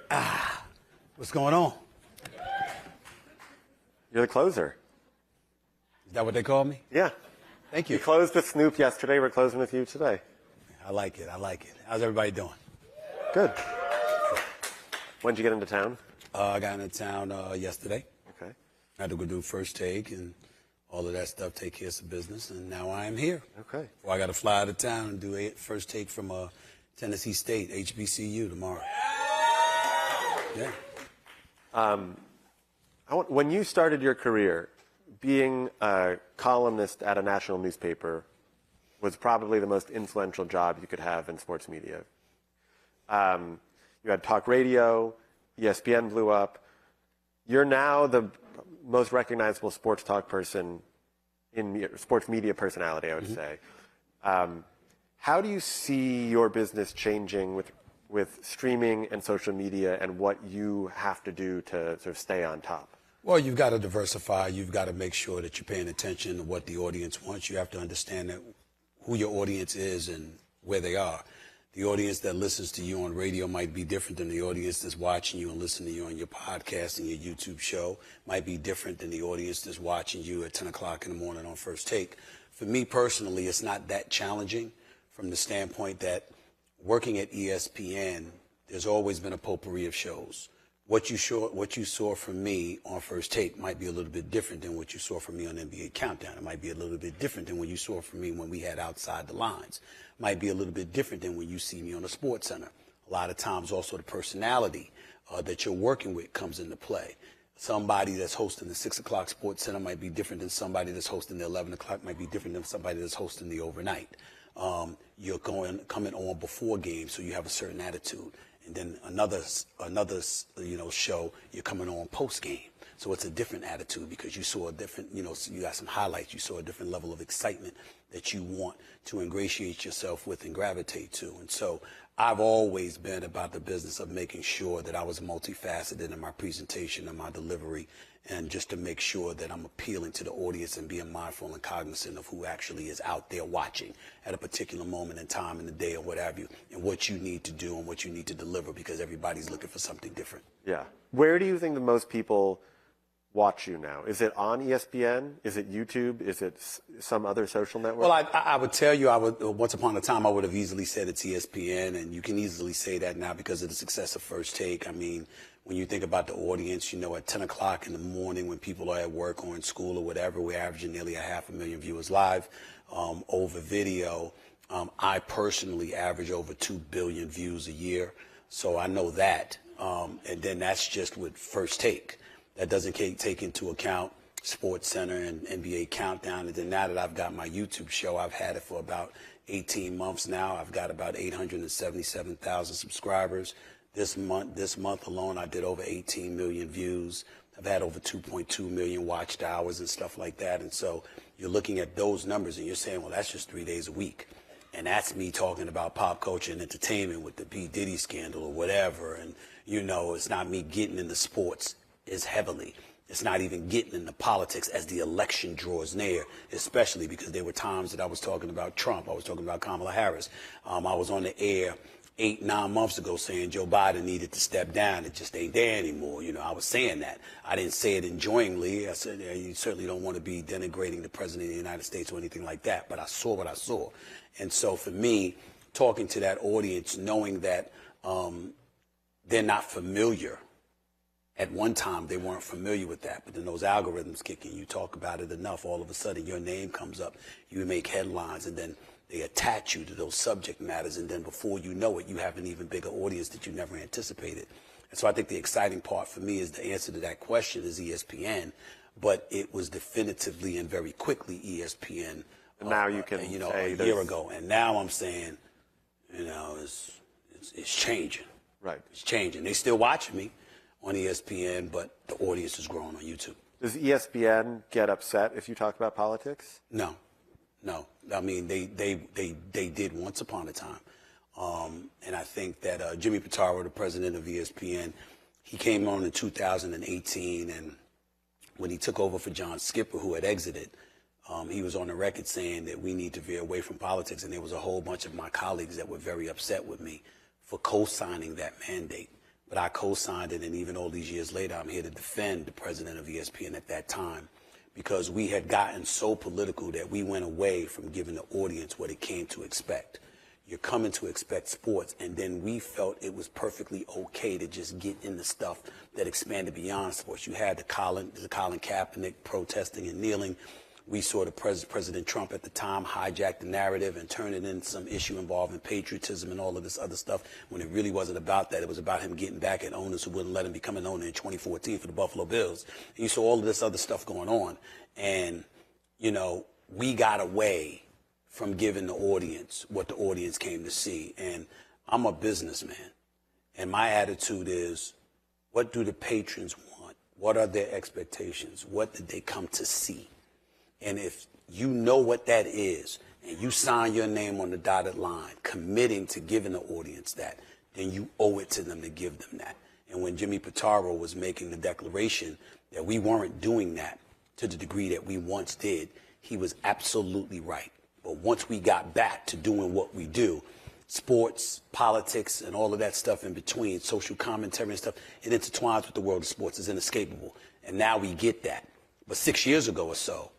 What's going on? You're the closer. Is that what they call me? Yeah. Thank you. You closed with Snoop yesterday. We're closing with you today. I like it. How's everybody doing? Good. When did you get into town? I got into town yesterday. Okay. I had to go do first take and all of that stuff, take care of some business, and now I am here. Okay. Well, I got to fly out of town and do a first take from Tennessee State, HBCU, tomorrow. Yeah. When you started your career, being a columnist at a national newspaper was probably the most influential job you could have in sports media. You had talk radio, ESPN blew up. You're now the most recognizable sports talk person sports media personality, I would say. How do you see your business changing with streaming and social media and what you have to do to sort of stay on top? Well, you've got to diversify. You've got to make sure that you're paying attention to what the audience wants. You have to understand that who your audience is and where they are. The audience that listens to you on radio might be different than the audience that's watching you and listening to you on your podcast and your YouTube show. Might be different than the audience that's watching you at 10 o'clock in the morning on First Take. For me personally, it's not that challenging from the standpoint that working at ESPN, there's always been a potpourri of shows. What you saw from me on First Take might be a little bit different than what you saw from me on NBA Countdown. It might be a little bit different than what you saw from me when we had Outside the Lines. It might be a little bit different than when you see me on the Sports Center. A lot of times also the personality that you're working with comes into play. Somebody that's hosting the 6 o'clock Sports Center might be different than somebody that's hosting the 11 o'clock, might be different than somebody that's hosting the overnight. You're coming on before games, so you have a certain attitude. And then another show, you're coming on post game. So it's a different attitude because you saw a different, so you got some highlights. You saw a different level of excitement that you want to ingratiate yourself with and gravitate to. And so I've always been about the business of making sure that I was multifaceted in my presentation and my delivery, and just to make sure that I'm appealing to the audience and being mindful and cognizant of who actually is out there watching at a particular moment in time in the day or what have you, and what you need to do and what you need to deliver, because everybody's looking for something different. Yeah. Where do you think the most people watch you now? Is it on ESPN? Is it YouTube? Is it some other social network? Well, I would tell you, once upon a time, I would have easily said it's ESPN, and you can easily say that now because of the success of First Take. I mean, when you think about the audience, at 10 o'clock in the morning when people are at work or in school or whatever, we're averaging nearly 500,000 viewers live over video. I personally average over 2 billion views a year, so I know that. And then that's just with First Take. That doesn't take into account Sports Center and NBA Countdown. And then now that I've got my YouTube show, I've had it for about 18 months now. I've got about 877,000 subscribers. This month alone, I did over 18 million views. I've had over 2.2 million watched hours and stuff like that. And so you're looking at those numbers and you're saying, well, that's just 3 days a week. And that's me talking about pop culture and entertainment with the P. Diddy scandal or whatever. And, it's not me getting into sports as heavily. It's not even getting into politics as the election draws near, especially because there were times that I was talking about Trump. I was talking about Kamala Harris. I was on the air 8-9 months ago saying Joe Biden needed to step down. It just ain't there anymore. I was saying that. I didn't say it enjoyingly. I said, you certainly don't want to be denigrating the president of the United States or anything like that, but I saw what I saw. And so for me, talking to that audience, knowing that they're not familiar. At one time, they weren't familiar with that, but then those algorithms kick in. You talk about it enough, all of a sudden your name comes up. You make headlines, and then they attach you to those subject matters, and then before you know it, you have an even bigger audience that you never anticipated. And so I think the exciting part for me is the answer to that question is ESPN, but it was definitively and very quickly ESPN. And now you can say a year ago, and now I'm saying, it's changing. Right. It's changing. They still watching me on ESPN, but the audience is growing on YouTube. Does ESPN get upset if you talk about politics? No. I mean, they did once upon a time. And I think that Jimmy Pitaro, the president of ESPN, he came on in 2018, and when he took over for John Skipper, who had exited, he was on the record saying that we need to veer away from politics, and there was a whole bunch of my colleagues that were very upset with me for co-signing that mandate. but I co-signed it. And even all these years later, I'm here to defend the president of ESPN at that time, because we had gotten so political that we went away from giving the audience what it came to expect. You're coming to expect sports, and then we felt it was perfectly okay to just get into stuff that expanded beyond sports. You had the Colin Kaepernick protesting and kneeling. We saw the President Trump at the time hijack the narrative and turn it into some issue involving patriotism and all of this other stuff, when it really wasn't about that. It was about him getting back at owners who wouldn't let him become an owner in 2014 for the Buffalo Bills. And you saw all of this other stuff going on. And, you know, we got away from giving the audience what the audience came to see. And I'm a businessman, and my attitude is, what do the patrons want? What are their expectations? What did they come to see? And if you know what that is, and you sign your name on the dotted line, committing to giving the audience that, then you owe it to them to give them that. And when Jimmy Pitaro was making the declaration that we weren't doing that to the degree that we once did, he was absolutely right. But once we got back to doing what we do, sports, politics, and all of that stuff in between, social commentary and stuff, it intertwines with the world of sports. It's inescapable. And now we get that. But 6 years ago or so,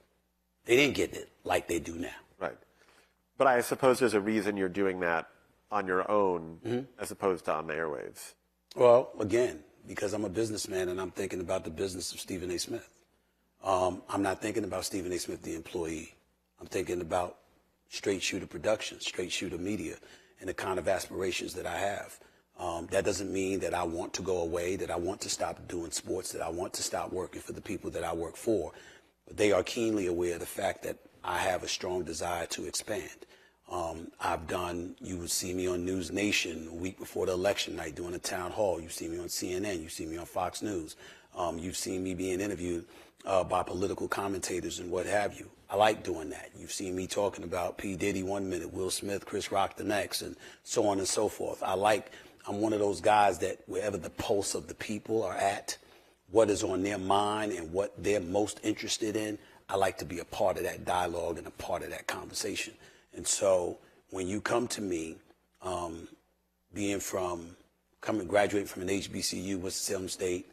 they didn't get it like they do now. Right. But I suppose there's a reason you're doing that on your own as opposed to on the airwaves. Well, again, because I'm a businessman and I'm thinking about the business of Stephen A. Smith. I'm not thinking about Stephen A. Smith, the employee. I'm thinking about straight shooter production, straight shooter media, and the kind of aspirations that I have. That doesn't mean that I want to go away, that I want to stop doing sports, that I want to stop working for the people that I work for. But they are keenly aware of the fact that I have a strong desire to expand. You would see me on News Nation a week before the election night doing a town hall. You see me on CNN. You see me on Fox News. You've seen me being interviewed by political commentators and what have you. I like doing that. You've seen me talking about P. Diddy one minute, Will Smith, Chris Rock the next, and so on and so forth. I'm one of those guys that wherever the pulse of the people are at, what is on their mind and what they're most interested in, I like to be a part of that dialogue and a part of that conversation. And so when you come to me, graduating from an HBCU, Winston-Salem State,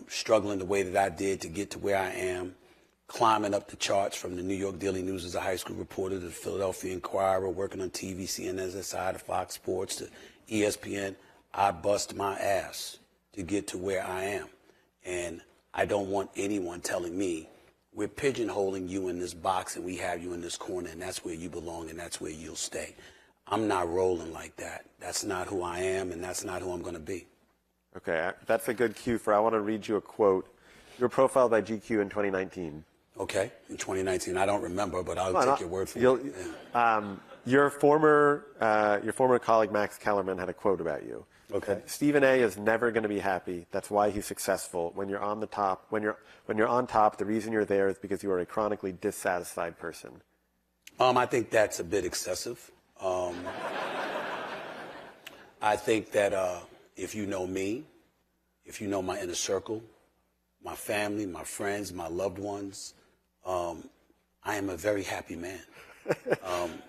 struggling the way that I did to get to where I am, climbing up the charts from the New York Daily News as a high school reporter to the Philadelphia Inquirer, working on TV, CNN, SSI, to Fox Sports, to ESPN. I bust my ass to get to where I am. And I don't want anyone telling me, we're pigeonholing you in this box and we have you in this corner and that's where you belong and that's where you'll stay. I'm not rolling like that. That's not who I am and that's not who I'm going to be. Okay, that's a good cue I want to read you a quote. You were profiled by GQ in 2019. Okay, in 2019. I don't remember, but I'll take your word for it. Yeah. Your former colleague Max Kellerman had a quote about you. Okay. Stephen A. is never going to be happy. That's why he's successful. When you're on the top, when you're on top, the reason you're there is because you are a chronically dissatisfied person. I think that's a bit excessive. I think that if you know me, if you know my inner circle, my family, my friends, my loved ones, I am a very happy man.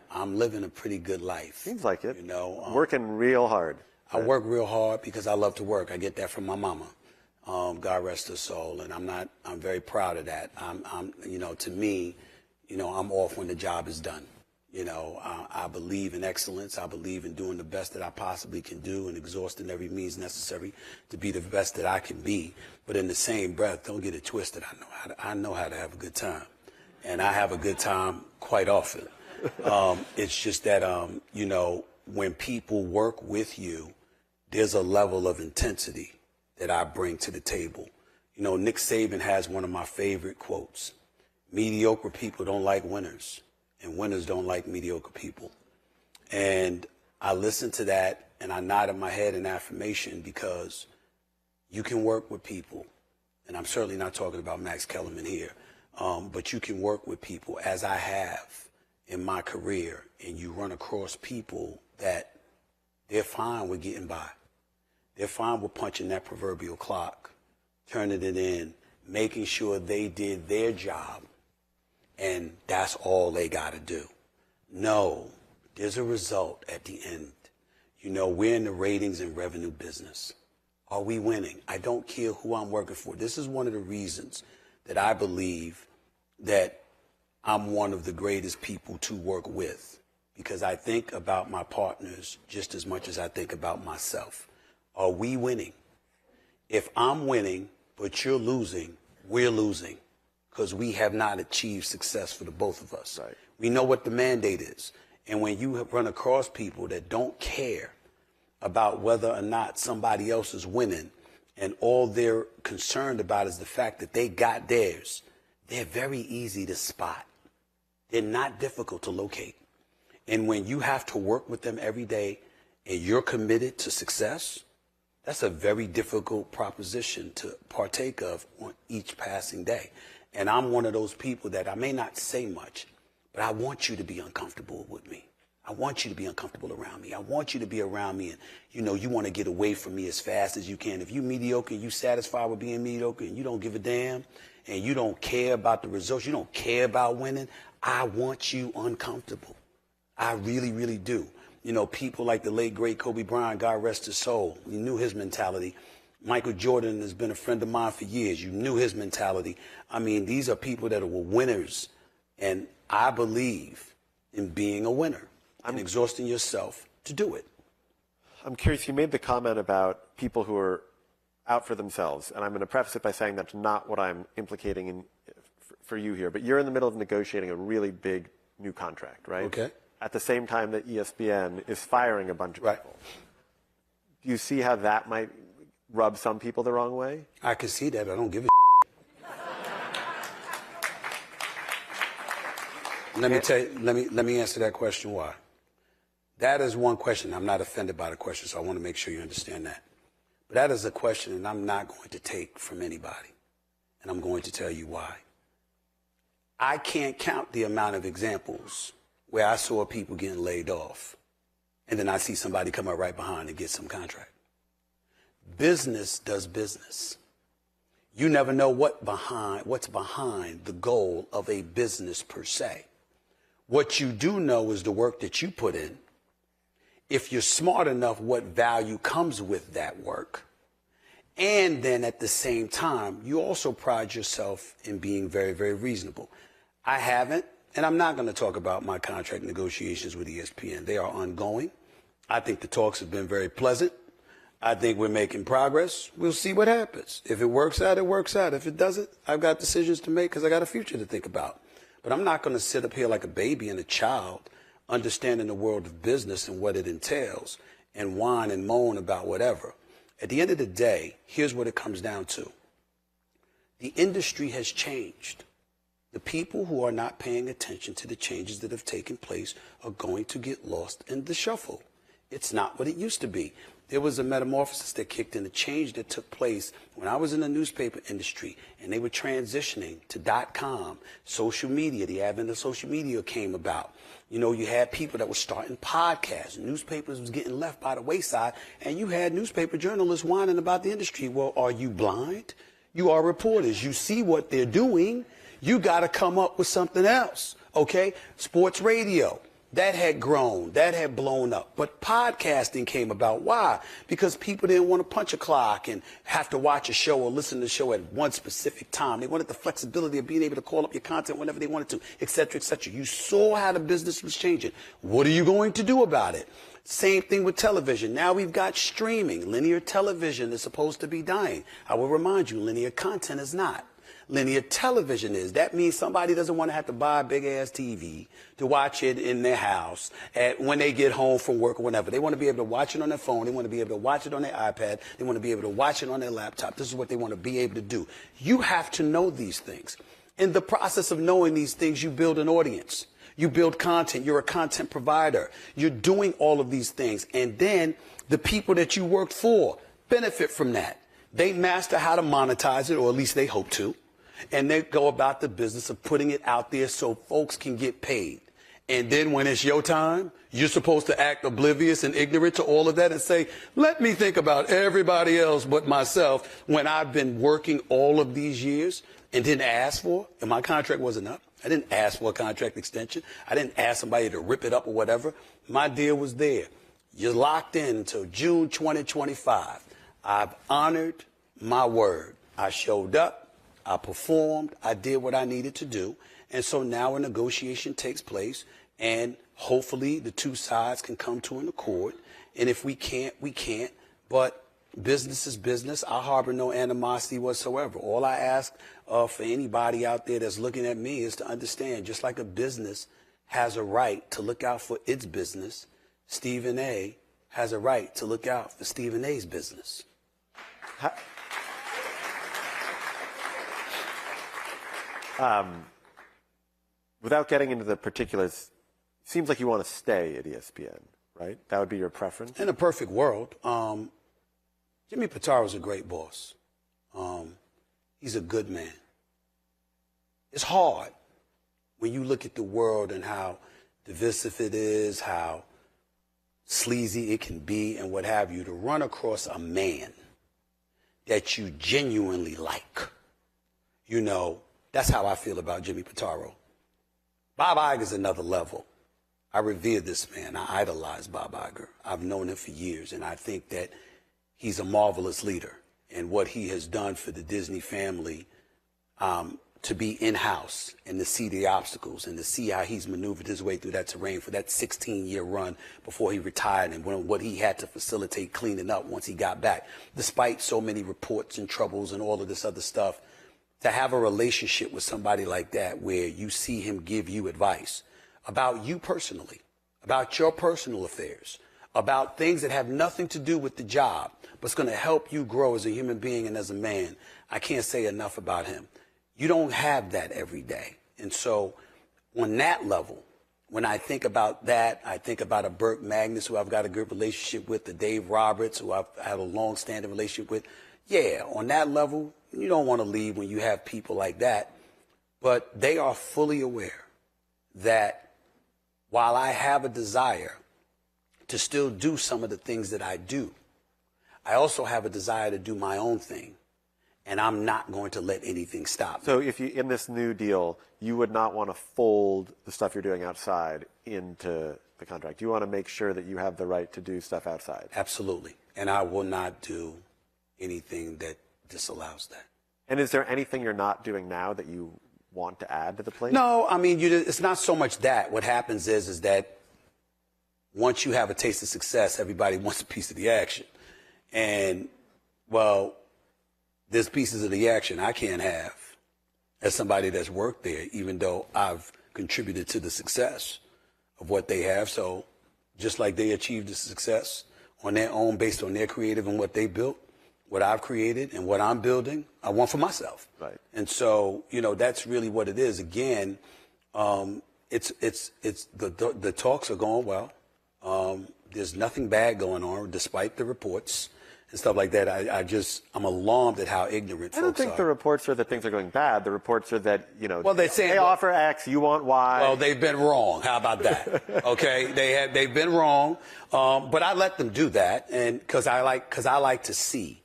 I'm living a pretty good life. Seems like it. You know, working real hard. I work real hard because I love to work. I get that from my mama. God rest her soul, and I'm very proud of that. To me, I'm off when the job is done. I believe in excellence. I believe in doing the best that I possibly can do and exhausting every means necessary to be the best that I can be. But in the same breath, don't get it twisted. I know how to have a good time, and I have a good time quite often. It's just that, when people work with you, there's a level of intensity that I bring to the table. Nick Saban has one of my favorite quotes. Mediocre people don't like winners, and winners don't like mediocre people. And I listened to that, and I nodded my head in affirmation, because you can work with people, and I'm certainly not talking about Max Kellerman here, but you can work with people, as I have in my career, and you run across people that they're fine with getting by. They're fine with punching that proverbial clock, turning it in, making sure they did their job, and that's all they got to do. No, there's a result at the end. We're in the ratings and revenue business. Are we winning? I don't care who I'm working for. This is one of the reasons that I believe that I'm one of the greatest people to work with, because I think about my partners just as much as I think about myself. Are we winning? If I'm winning, but you're losing, we're losing, because we have not achieved success for the both of us. Right. We know what the mandate is. And when you run across people that don't care about whether or not somebody else is winning, and all they're concerned about is the fact that they got theirs, they're very easy to spot. They're not difficult to locate. And when you have to work with them every day and you're committed to success, that's a very difficult proposition to partake of on each passing day. And I'm one of those people that I may not say much, but I want you to be uncomfortable with me. I want you to be uncomfortable around me. I want you to be around me and, you want to get away from me as fast as you can. If you're mediocre and you satisfied with being mediocre and you don't give a damn and you don't care about the results, you don't care about winning, I want you uncomfortable. I really, really do. People like the late, great Kobe Bryant, God rest his soul. You knew his mentality. Michael Jordan has been a friend of mine for years. You knew his mentality. I mean, these are people that were winners. And I believe in being a winner and exhausting yourself to do it. I'm curious, you made the comment about people who are out for themselves, and I'm going to preface it by saying that's not what I'm implicating for you here, but you're in the middle of negotiating a really big new contract, right? Okay. At the same time that ESPN is firing a bunch of people. Do you see how that might rub some people the wrong way? I can see that. I don't give a Let me answer that question why. That is one question. I'm not offended by the question, so I want to make sure you understand that. But that is a question that I'm not going to take from anybody. And I'm going to tell you why. I can't count the amount of examples where I saw people getting laid off, and then I see somebody come up right behind and get some contract. Business does business. You never know what's behind the goal of a business per se. What you do know is the work that you put in. If you're smart enough, what value comes with that work. And then at the same time, you also pride yourself in being very, very reasonable. I haven't, and I'm not going to talk about my contract negotiations with ESPN. They are ongoing. I think the talks have been very pleasant. I think we're making progress. We'll see what happens. If it works out, it works out. If it doesn't, I've got decisions to make because I got a future to think about. But I'm not going to sit up here like a baby and a child, understanding the world of business and what it entails, and whine and moan about whatever. At the end of the day, here's what it comes down to. The industry has changed. The people who are not paying attention to the changes that have taken place are going to get lost in the shuffle. It's not what it used to be. There was a metamorphosis that kicked in, a change that took place when I was in the newspaper industry and they were transitioning to .com, social media. The advent of social media came about. You had people that were starting podcasts. Newspapers was getting left by the wayside, and you had newspaper journalists whining about the industry. Well, are you blind? You are reporters. You see what they're doing. You got to come up with something else, okay? Sports radio. That had grown, that had blown up. But podcasting came about. Why? Because people didn't want to punch a clock and have to watch a show or listen to the show at one specific time. They wanted the flexibility of being able to call up your content whenever they wanted to, et cetera, et cetera. You saw how the business was changing. What are you going to do about it? Same thing with television. Now we've got streaming. Linear television is supposed to be dying. I will remind you, linear content is not. Linear television is. That means somebody doesn't want to have to buy a big-ass TV to watch it in their house when they get home from work or whatever. They want to be able to watch it on their phone. They want to be able to watch it on their iPad. They want to be able to watch it on their laptop. This is what they want to be able to do. You have to know these things. In the process of knowing these things, you build an audience. You build content. You're a content provider. You're doing all of these things. And then the people that you work for benefit from that. They master how to monetize it, or at least they hope to. And they go about the business of putting it out there so folks can get paid. And then when it's your time, you're supposed to act oblivious and ignorant to all of that and say, let me think about everybody else but myself, when I've been working all of these years and didn't ask for, and my contract wasn't up. I didn't ask for a contract extension. I didn't ask somebody to rip it up or whatever. My deal was there. You're locked in until June 2025. I've honored my word. I showed up, I performed, I did what I needed to do. And so now a negotiation takes place, and hopefully the two sides can come to an accord. And if we can't, we can't. But business is business. I harbor no animosity whatsoever. All I ask for anybody out there that's looking at me is to understand, just like a business has a right to look out for its business, Stephen A. has a right to look out for Stephen A.'s business. Without getting into the particulars, seems like you want to stay at ESPN, right? That would be your preference? In a perfect world, Jimmy Pitaro's a great boss. He's a good man. It's hard when you look at the world and how divisive it is, how sleazy it can be, and what have you, to run across a man that you genuinely like. You know, that's how I feel about Jimmy Pitaro. Bob Iger's another level. I revere this man. I idolize Bob Iger. I've known him for years, and I think that he's a marvelous leader. And what he has done for the Disney family, to be in-house and to see the obstacles and to see how he's maneuvered his way through that terrain for that 16-year run before he retired, and what he had to facilitate cleaning up once he got back, despite so many reports and troubles and all of this other stuff. To have a relationship with somebody like that where you see him give you advice about you personally, about your personal affairs, about things that have nothing to do with the job, but it's going to help you grow as a human being and as a man. I can't say enough about him. You don't have that every day. And so on that level, when I think about that, I think about a Burke Magnus, who I've got a good relationship with, the Dave Roberts, who I've had a long-standing relationship with. Yeah, on that level, you don't want to leave when you have people like that. But they are fully aware that while I have a desire to still do some of the things that I do, I also have a desire to do my own thing. And I'm not going to let anything stop me. So if you, in this new deal, you would not want to fold the stuff you're doing outside into the contract. You want to make sure that you have the right to do stuff outside. Absolutely. And I will not do anything that disallows that. And is there anything you're not doing now that you want to add to the plate? No, I mean, it's not so much that. What happens is that once you have a taste of success, everybody wants a piece of the action. And, well, there's pieces of the action I can't have as somebody that's worked there, even though I've contributed to the success of what they have. So just like they achieved the success on their own based on their creative and what they built, what I've created and what I'm building, I want for myself. Right. And so, you know, that's really what it is. Again, it's the talks are going well. There's nothing bad going on, despite the reports and stuff like that. I'm alarmed at how ignorant folks are. I don't think the reports are that things are going bad. The reports are that, you know, well, they're saying, they offer X, you want Y. Well, they've been wrong. How about that? Okay, they've been wrong. But I let them do that, and because I like to see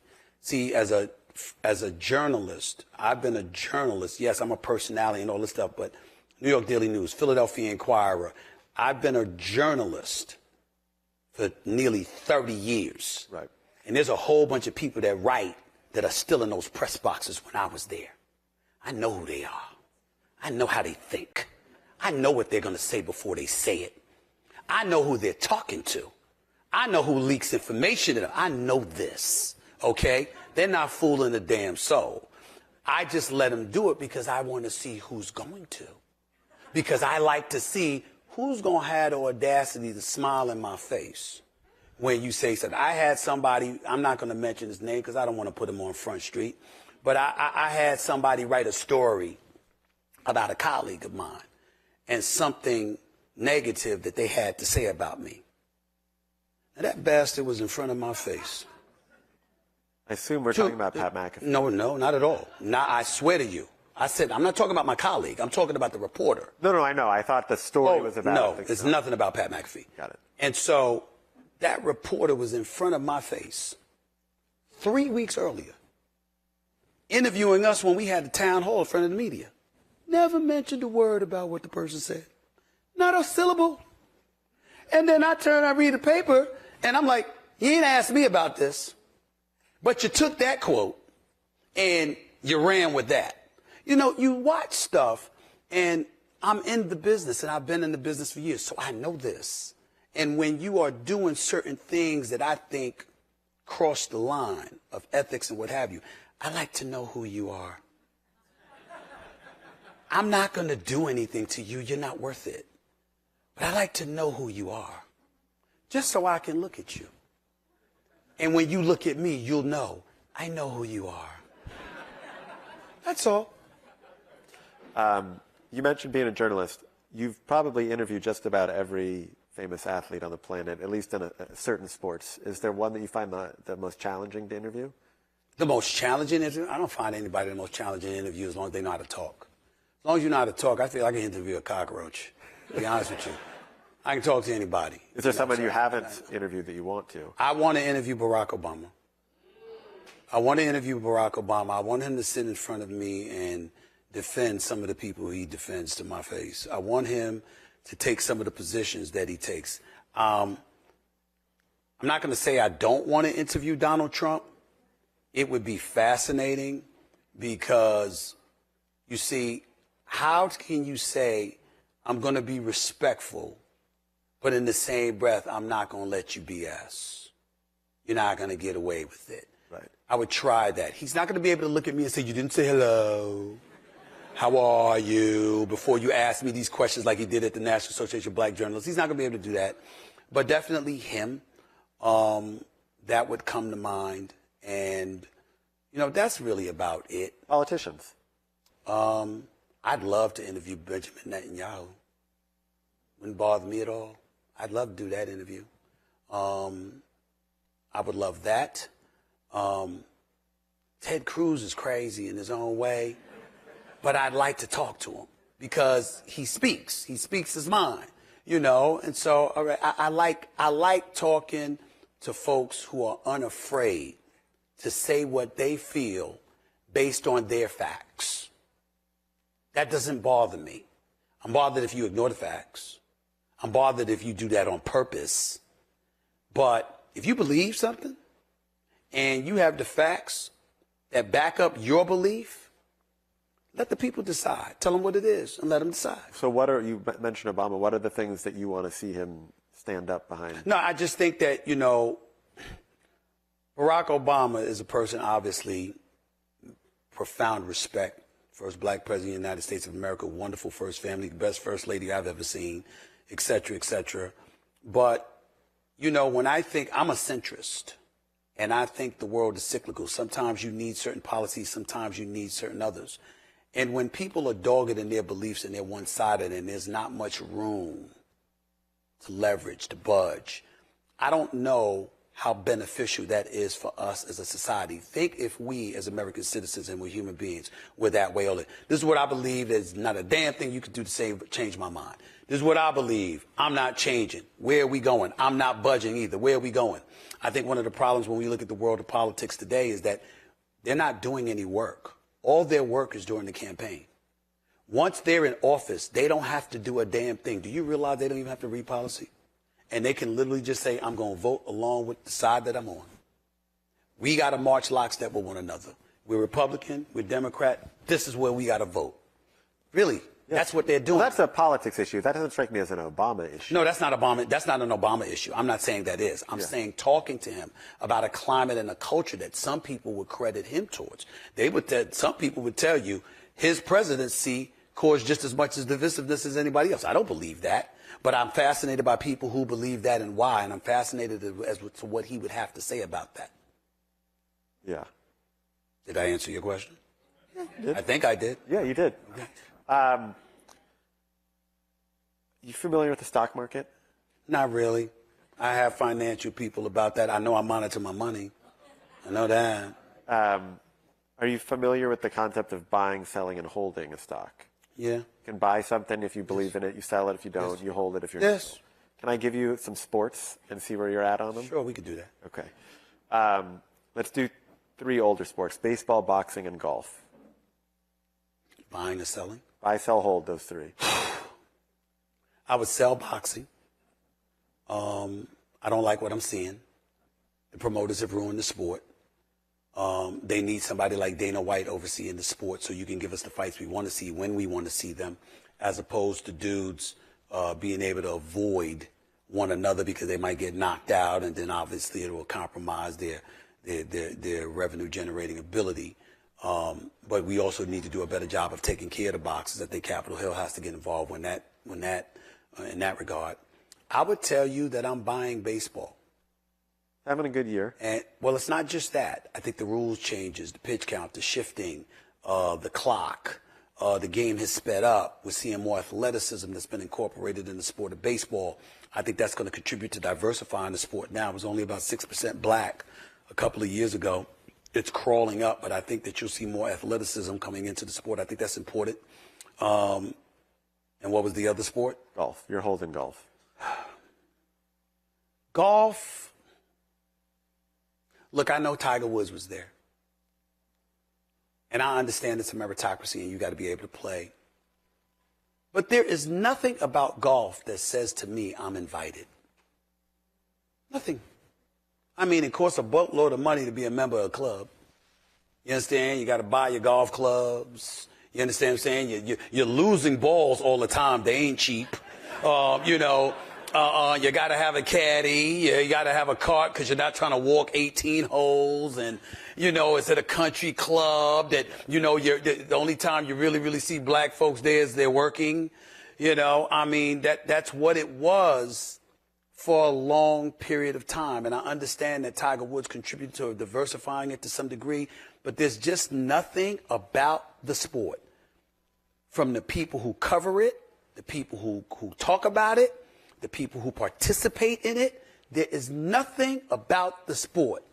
as a journalist. I've been a journalist. Yes, I'm a personality and all this stuff, but New York Daily News, Philadelphia Inquirer. I've been a journalist for nearly 30 years. Right. And there's a whole bunch of people that write that are still in those press boxes when I was there. I know who they are. I know how they think. I know what they're going to say before they say it. I know who they're talking to. I know who leaks information to them. I know this, okay? They're not fooling the damn soul. I just let them do it because I want to see who's going to. Because I like to see who's going to have the audacity to smile in my face when you say something. I had somebody, I'm not going to mention his name because I don't want to put him on Front Street, but I had somebody write a story about a colleague of mine and something negative that they had to say about me. And that bastard was in front of my face. I assume we're talking about Pat McAfee. No, not at all. I swear to you. I said, I'm not talking about my colleague. I'm talking about the reporter. No, I know. I thought the story was about... No, it's nothing about Pat McAfee. Got it. And so that reporter was in front of my face 3 weeks earlier, interviewing us when we had the town hall in front of the media. Never mentioned a word about what the person said. Not a syllable. And then I read the paper, and I'm like, he ain't asked me about this. But you took that quote and you ran with that. You know, you watch stuff, and I'm in the business, and I've been in the business for years, so I know this. And when you are doing certain things that I think cross the line of ethics and what have you, I like to know who you are. I'm not going to do anything to you. You're not worth it. But I like to know who you are, just so I can look at you. And when you look at me, you'll know, I know who you are. That's all. You mentioned being a journalist. You've probably interviewed just about every famous athlete on the planet, at least in certain sports. Is there one that you find the most challenging to interview? The most challenging interview? I don't find anybody the most challenging interview as long as they know how to talk. As long as you know how to talk, I feel I can interview a cockroach, to be honest with you. I can talk to anybody. Is there someone you haven't interviewed that you want to? I want to interview Barack Obama. I want to interview Barack Obama. I want him to sit in front of me and defend some of the people he defends to my face. I want him to take some of the positions that he takes. I'm not going to say I don't want to interview Donald Trump. It would be fascinating because, you see, how can you say I'm going to be respectful, but in the same breath, I'm not going to let you BS? You're not going to get away with it. Right. I would try that. He's not going to be able to look at me and say, you didn't say hello. How are you? Before you ask me these questions like he did at the National Association of Black Journalists. He's not going to be able to do that. But definitely him. That would come to mind. And, you know, that's really about it. Politicians. I'd love to interview Benjamin Netanyahu. Wouldn't bother me at all. I'd love to do that interview. I would love that. Ted Cruz is crazy in his own way, but I'd like to talk to him because he speaks his mind, you know. And so all right, I like talking to folks who are unafraid to say what they feel based on their facts. That doesn't bother me. I'm bothered if you ignore the facts. I'm bothered if you do that on purpose. But if you believe something and you have the facts that back up your belief, let the people decide. Tell them what it is and let them decide. So you mentioned Obama. What are the things that you want to see him stand up behind? No, I just think that, you know, Barack Obama is a person, obviously, profound respect. First black president of the United States of America, wonderful first family, best first lady I've ever seen, et cetera, et cetera. But, you know, when I think, I'm a centrist, and I think the world is cyclical. Sometimes you need certain policies, sometimes you need certain others. And when people are dogged in their beliefs and they're one-sided and there's not much room to leverage, to budge, I don't know how beneficial that is for us as a society. Think if we, as American citizens and we're human beings, were that way. This is what I believe. There's not a damn thing you can do to change my mind. This is what I believe. I'm not changing. Where are we going? I'm not budging either. Where are we going? I think one of the problems when we look at the world of politics today is that they're not doing any work. All their work is during the campaign. Once they're in office, they don't have to do a damn thing. Do you realize they don't even have to read policy? And they can literally just say, I'm going to vote along with the side that I'm on. We got to march lockstep with one another. We're Republican, we're Democrat. This is where we got to vote. Really, yes. That's what they're doing. Well, that's a politics issue. That doesn't strike me as an Obama issue. No, that's not Obama. That's not an Obama issue. I'm not saying that is. I'm saying talking to him about a climate and a culture that some people would credit him towards. Some people would tell you his presidency caused just as much as divisiveness as anybody else. I don't believe that. But I'm fascinated by people who believe that and why, and I'm fascinated as to what he would have to say about that. Yeah. Did I answer your question? Yeah, you did. I think I did. Yeah, you did. Okay. You familiar with the stock market? Not really. I have financial people about that. I know I monitor my money. I know that. Are you familiar with the concept of buying, selling, and holding a stock? Yeah. You can buy something if you believe in it. You sell it if you don't. You hold it if you're Yes. Can I give you some sports and see where you're at on them? Sure, we could do that. Okay. Let's do 3 older sports: baseball, boxing, and golf. Buying or selling? Buy, sell, hold, those 3. I would sell boxing. I don't like what I'm seeing. The promoters have ruined the sport. They need somebody like Dana White overseeing the sport so you can give us the fights we want to see when we want to see them, as opposed to dudes being able to avoid one another because they might get knocked out, and then obviously it will compromise their revenue generating ability. But we also need to do a better job of taking care of the boxers. I think Capitol Hill has to get involved in that regard. I would tell you that I'm buying baseball. Having a good year. And well, it's not just that. I think the rules changes, the pitch count, the shifting, the clock, the game has sped up. We're seeing more athleticism that's been incorporated in the sport of baseball. I think that's going to contribute to diversifying the sport. Now, it was only about 6% black a couple of years ago. It's crawling up, but I think that you'll see more athleticism coming into the sport. I think that's important. And what was the other sport? Golf. You're holding golf. Golf. Look, I know Tiger Woods was there. And I understand it's a meritocracy and you got to be able to play. But there is nothing about golf that says to me I'm invited. Nothing. I mean, it costs a boatload of money to be a member of a club. You understand? You got to buy your golf clubs. You understand what I'm saying? You're losing balls all the time. They ain't cheap. You got to have a caddy. You got to have a cart because you're not trying to walk 18 holes. And, it's at a country club that, the only time you really see black folks there is they're working. That's what it was for a long period of time. And I understand that Tiger Woods contributed to diversifying it to some degree, but there's just nothing about the sport, from the people who cover it, the people who talk about it, the people who participate in it. There is nothing about the sport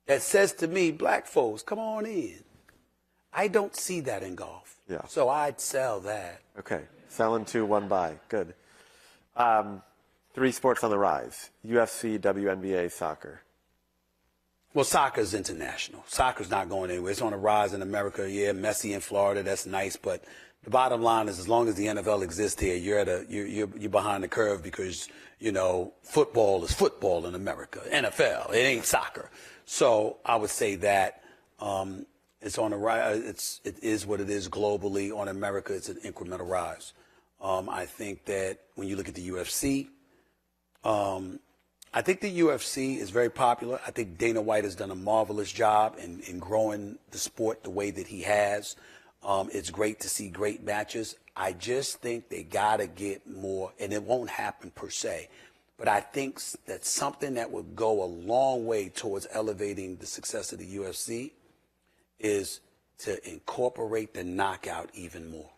that says to me, black folks, come on in. I don't see that in golf. Yeah. So I'd sell that. Okay. Selling 2, 1 buy. Good. 3 sports on the rise: UFC, WNBA, soccer. Well, soccer's international. Soccer's not going anywhere. It's on the rise in America. Yeah, Messi in Florida, that's nice. But the bottom line is, as long as the NFL exists here, you're behind the curve because, football is football in America. NFL, it ain't soccer. So I would say that it's on the rise. It is what it is globally. On America, it's an incremental rise. I think that when you look at the UFC, I think the UFC is very popular. I think Dana White has done a marvelous job in growing the sport the way that he has. It's great to see great matches. I just think they got to get more, and it won't happen per se. But I think that something that would go a long way towards elevating the success of the UFC is to incorporate the knockout even more.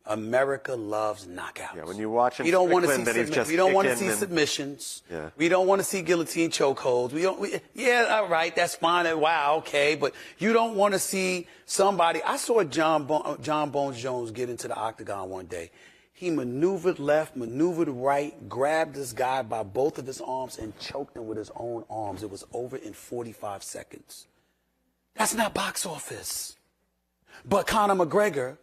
America loves knockouts. Yeah, when you watch him, we don't want to see see submissions. Yeah. We don't want to see guillotine chokeholds. Yeah, all right, that's fine. Wow, okay, but you don't want to see somebody. I saw John Bones Jones get into the octagon one day. He maneuvered left, maneuvered right, grabbed this guy by both of his arms and choked him with his own arms. It was over in 45 seconds. That's not box office. But Conor McGregor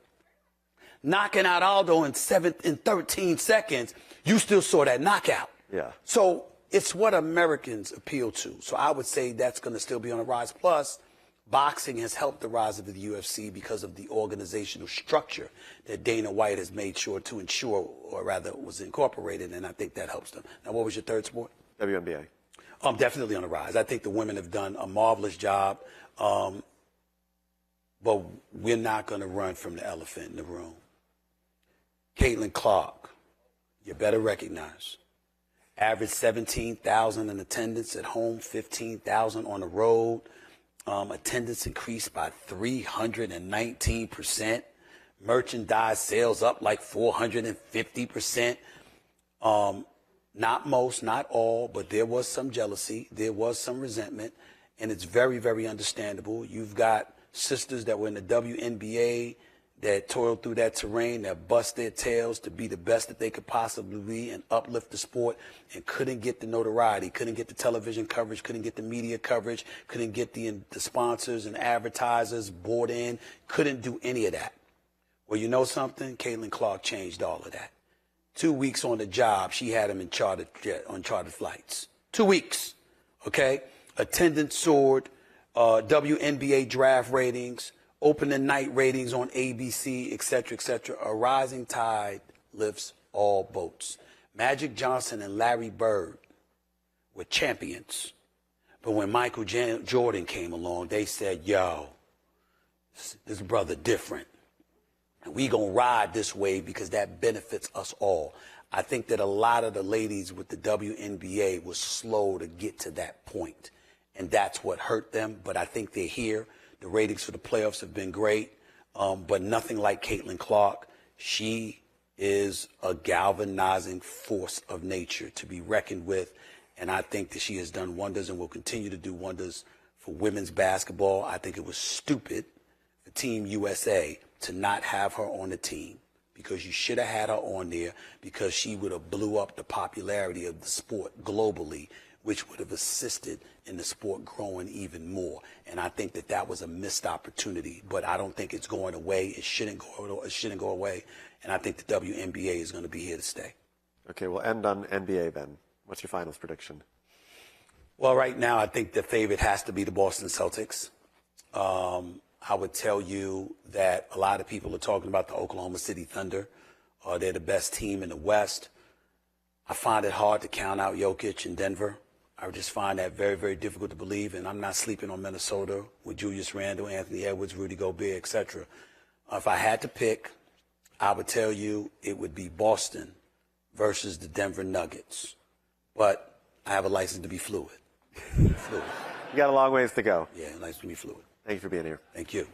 knocking out Aldo in 13 seconds, you still saw that knockout. Yeah. So it's what Americans appeal to. So I would say that's going to still be on the rise. Plus, boxing has helped the rise of the UFC because of the organizational structure that Dana White has made sure to ensure, or rather was incorporated, and I think that helps them. Now, what was your third sport? WNBA. Definitely on the rise. I think the women have done a marvelous job, but we're not going to run from the elephant in the room. Caitlin Clark, you better recognize. Average 17,000 in attendance at home, 15,000 on the road. Attendance increased by 319%. Merchandise sales up like 450%. Not most, not all, but there was some jealousy. There was some resentment. And it's very, very understandable. You've got sisters that were in the WNBA that toiled through that terrain, that bust their tails to be the best that they could possibly be and uplift the sport, and couldn't get the notoriety, couldn't get the television coverage, couldn't get the media coverage, couldn't get the sponsors and advertisers bought in, couldn't do any of that. Well, you know something? Caitlin Clark changed all of that. 2 weeks on the job, she had him on chartered flights. 2 weeks, okay? Attendance soared. WNBA draft ratings, opening night ratings on ABC, et cetera, et cetera. A rising tide lifts all boats. Magic Johnson and Larry Bird were champions. But when Michael Jordan came along, they said, yo, this brother different. And we gonna ride this wave because that benefits us all. I think that a lot of the ladies with the WNBA were slow to get to that point. And that's what hurt them. But I think they're here. The ratings for the playoffs have been great. But nothing like Caitlin Clark. She is a galvanizing force of nature to be reckoned with. And I think that she has done wonders and will continue to do wonders for women's basketball. I think it was stupid for Team USA to not have her on the team, because you should have had her on there, because she would have blew up the popularity of the sport globally, which would have assisted in the sport growing even more. And I think that that was a missed opportunity, but I don't think it's going away. It shouldn't go away. And I think the WNBA is going to be here to stay. Okay, we'll end on NBA then. What's your finals prediction? Well, right now, I think the favorite has to be the Boston Celtics. I would tell you that a lot of people are talking about the Oklahoma City Thunder. They're the best team in the West. I find it hard to count out Jokic in Denver. I just find that very, very difficult to believe. And I'm not sleeping on Minnesota with Julius Randle, Anthony Edwards, Rudy Gobert, etc. If I had to pick, I would tell you it would be Boston versus the Denver Nuggets. But I have a license to be fluid. Fluid. You got a long ways to go. Yeah, a license to be fluid. Thank you for being here. Thank you.